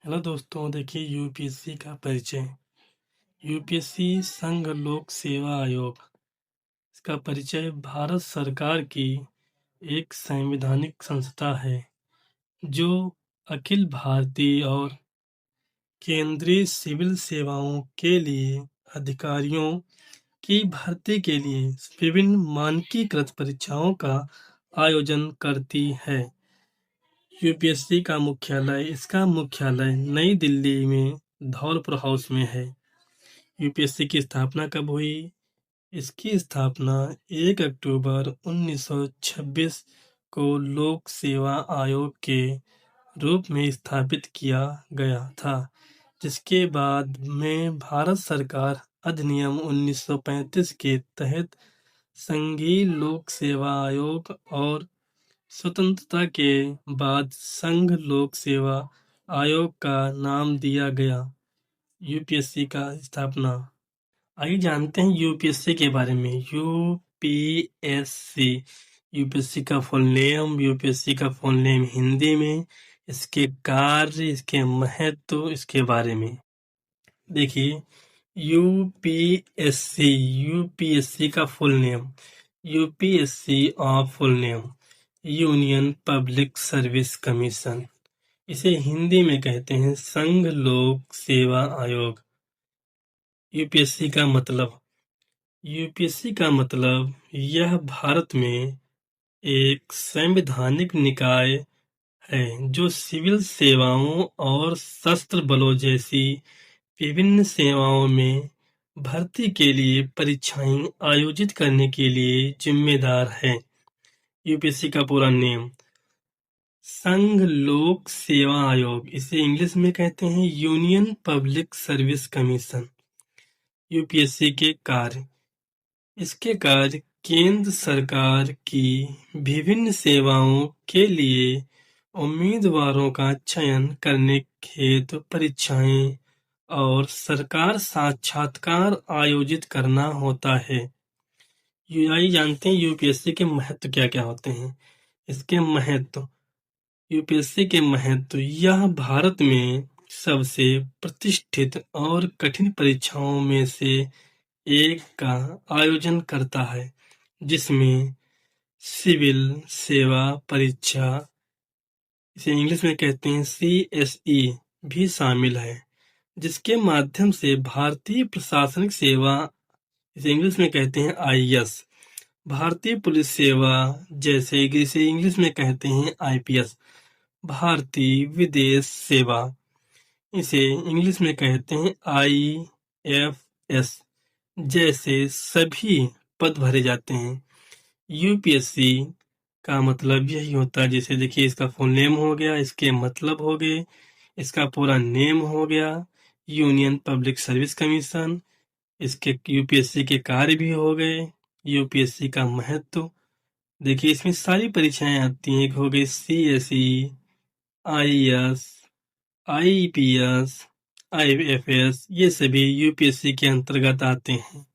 Hello दोस्तों, देखिए UPSC का परिचय। यूपीएससी संघ लोक सेवा आयोग, इसका परिचय भारत सरकार की एक संवैधानिक संस्था है जो अखिल भारतीय और केंद्रीय सिविल सेवाओं के लिए अधिकारियों की भर्ती के लिए विभिन्न मानकीकृत परीक्षाओं का आयोजन करती है। यूपीएससी का इसका मुख्यालय नई दिल्ली में धौलपुर हाउस में है। यूपीएससी की स्थापना कब हुई? इसकी स्थापना 1 अक्टूबर 1926 को लोक सेवा आयोग के रूप में स्थापित किया गया था, जिसके बाद में भारत सरकार अधिनियम 1935 के तहत संघीय लोक सेवा आयोग और स्वतंत्रता के बाद संघ लोक सेवा आयोग का नाम दिया गया। यूपीएससी का स्थापना। आइए जानते हैं यूपीएससी के बारे में। यूपीएससी का फुल नेम हिंदी में, इसके कार्य, इसके महत्व, इसके बारे में देखिए। यूपीएससी का full name, UPSC of full name union public service commission. इसे हिंदी में कहते हैं संघ लोक सेवा आयोग। यूपीएससी का मतलब यह भारत में एक संवैधानिक निकाय है जो सिविल सेवाओं और सशस्त्र बलों जैसी विभिन्न सेवाओं में भर्ती के लिए परीक्षाएं आयोजित करने के लिए जिम्मेदार है। यूपीएससी का पूरा नेम संघ लोक सेवा आयोग, इसे इंग्लिश में कहते हैं union public service commission. UPSC के कार्य, इसके कार्य केंद्र सरकार की विभिन्न सेवाओं के लिए उम्मीदवारों का चयन करने हेतु परीक्षाएं और सरकार साक्षात्कार आयोजित करना होता है। आइए जानते हैं यूपीएससी के महत्व क्या क्या होते हैं। इसके महत्व, यूपीएससी के महत्व, यह भारत में सबसे प्रतिष्ठित और कठिन परीक्षाओं में से एक का आयोजन करता है, जिसमें सिविल सेवा परीक्षा, इसे इंग्लिश में कहते हैं सीएसई, भी शामिल है, जिसके माध्यम से भारतीय प्रशासनिक सेवा, इसे इंग्लिश में कहते हैं आईएएस, भारतीय पुलिस सेवा, जैसे इसे इंग्लिश में कहते हैं आईपीएस, भारतीय विदेश सेवा, इसे इंग्लिश में कहते हैं आईएफएस, जैसे सभी पद भरे जाते हैं। यूपीएससी का मतलब यही होता है। जैसे देखिए, इसका फुल नेम हो गया, इसके मतलब हो गए, इसका पूरा नेम हो गया यूनियन पब्लिक सर्विस कमीशन, इसके यूपीएससी के कार्य भी हो गए, यूपीएससी का महत्व। देखिए, इसमें सारी परीक्षाएं आती हैं। एक हो गई सीएसई, आईएएस, आईपीएस, आईएफएस, ये सभी यूपीएससी के अंतर्गत आते हैं।